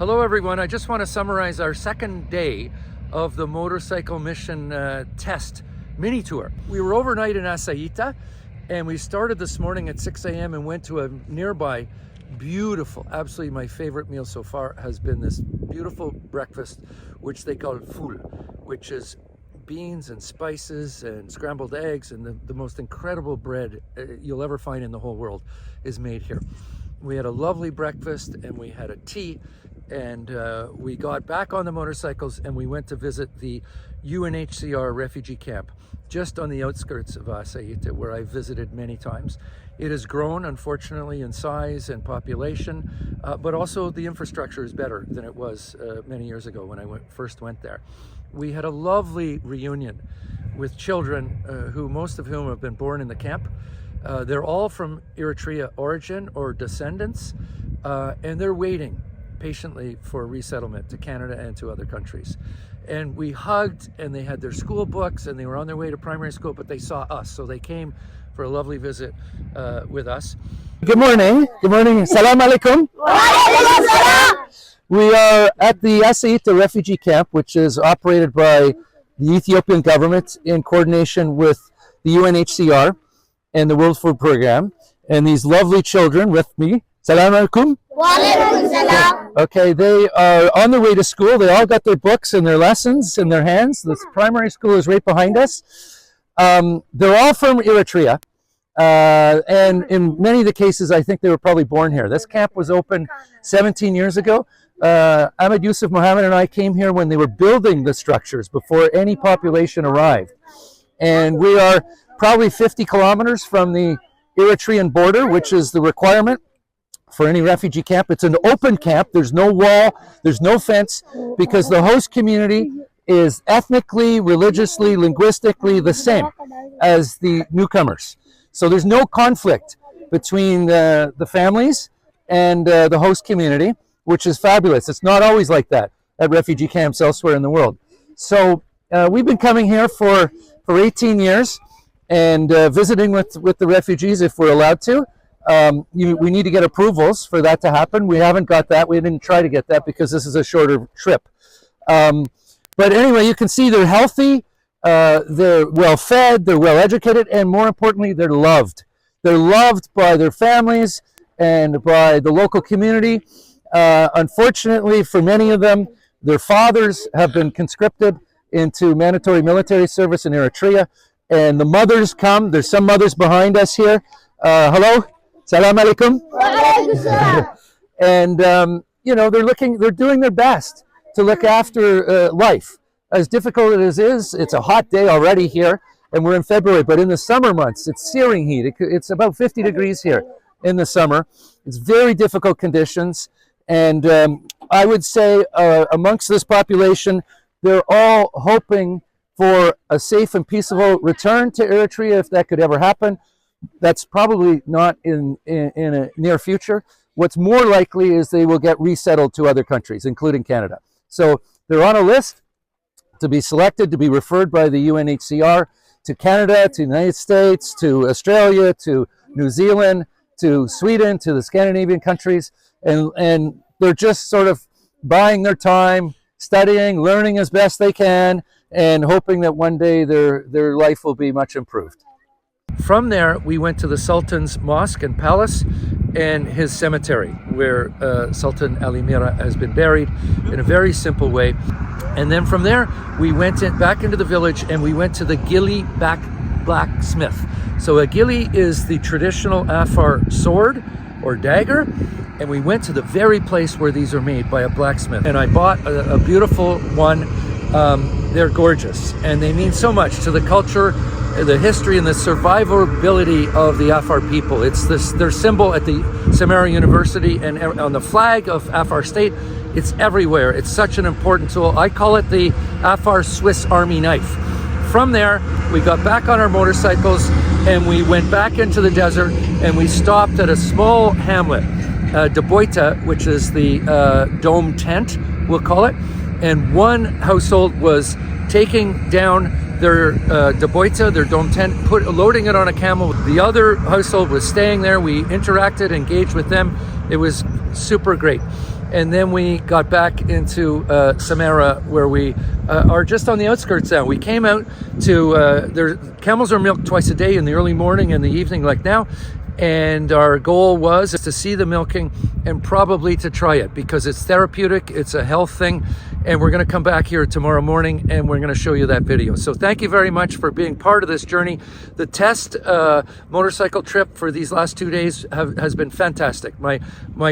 Hello everyone, I just want to summarize our second day of the motorcycle mission test mini tour. We were overnight in Aysaita and we started this morning at 6 a.m. and went to a nearby beautiful, absolutely my favorite meal so far has been this beautiful breakfast which they call ful, which is beans and spices and scrambled eggs, and the most incredible bread you'll ever find in the whole world is made here. We had a lovely breakfast and we had a tea, and we got back on the motorcycles and we went to visit the UNHCR refugee camp just on the outskirts of Aysaita, where I visited many times. It has grown, unfortunately, in size and population, but also the infrastructure is better than it was many years ago when I first went there. We had a lovely reunion with children most of whom have been born in the camp. They're all from Eritrea origin or descendants, and they're waiting patiently for resettlement to Canada and to other countries. And we hugged, and they had their school books and they were on their way to primary school, but they saw us, so they came for a lovely visit with us. Good morning. Good morning. Salam alaikum. We are at the Aysaita refugee camp, which is operated by the Ethiopian government in coordination with the UNHCR and the World Food Program. And these lovely children with me, salam alaikum. Okay, they are on their way to school. They all got their books and their lessons in their hands. This primary school is right behind us. They're all from Eritrea. And in many of the cases, I think they were probably born here. This camp was opened 17 years ago. Ahmed Yusuf Mohammed and I came here when they were building the structures before any population arrived. And we are probably 50 kilometers from the Eritrean border, which is the requirement for any refugee camp. It's an open camp. There's no wall, there's no fence, because the host community is ethnically, religiously, linguistically the same as the newcomers. So there's no conflict between the families and the host community, which is fabulous. It's not always like that at refugee camps elsewhere in the world. So we've been coming here for 18 years and visiting with the refugees if we're allowed to. We need to get approvals for that to happen. We haven't got that. We didn't try to get that because this is a shorter trip. But anyway, you can see they're healthy, they're well fed, they're well educated, and more importantly, they're loved. They're loved by their families and by the local community. Unfortunately, for many of them, their fathers have been conscripted into mandatory military service in Eritrea, and the mothers come. There's some mothers behind us here. Hello, salam alaikum. And they're doing their best to look after life. As difficult as it is, it's a hot day already here, and we're in February, but in the summer months, it's searing heat. It's about 50 degrees here in the summer. It's very difficult conditions, and I would say amongst this population, they're all hoping for a safe and peaceful return to Eritrea, if that could ever happen. That's probably not in a near future. What's more likely is they will get resettled to other countries, including Canada. So they're on a list to be selected, to be referred by the UNHCR to Canada, to the United States, to Australia, to New Zealand, to Sweden, to the Scandinavian countries. And they're just sort of buying their time, studying, learning as best they can, and hoping that one day their life will be much improved. From there, we went to the Sultan's Mosque and Palace and his cemetery, where Sultan Ali Mira has been buried in a very simple way. And then from there, we went back into the village and we went to the Gili blacksmith. So a Gili is the traditional Afar sword or dagger, and we went to the very place where these are made by a blacksmith. And I bought a beautiful one. They're gorgeous, and they mean so much to the culture, the history, and the survivability of the Afar people. It's their symbol at the Samara University and on the flag of Afar State. It's everywhere. It's such an important tool. I call it the Afar Swiss Army knife. From there, we got back on our motorcycles and we went back into the desert, and we stopped at a small hamlet, Deboita, which is the dome tent, we'll call it. And one household was taking down their Deboita, their dome tent, loading it on a camel. The other household was staying there. We interacted, engaged with them. It was super great. And then we got back into Samara, where we are just on the outskirts now. We came out to, camels are milked twice a day, in the early morning and the evening like now. And our goal was to see the milking and probably to try it, because it's therapeutic, it's a health thing, and we're going to come back here tomorrow morning and we're going to show you that video. So thank you very much for being part of this journey. The test motorcycle trip for these last 2 days has been fantastic. My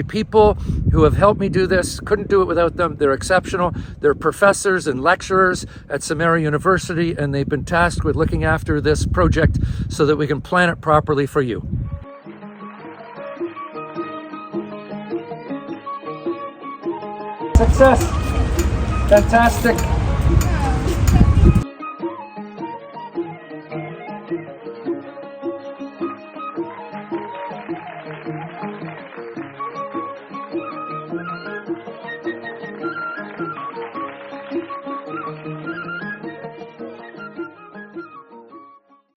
people who have helped me do this, couldn't do it without them. They're exceptional. They're professors and lecturers at Samara University, and they've been tasked with looking after this project so that we can plan it properly for you. Success. Fantastic.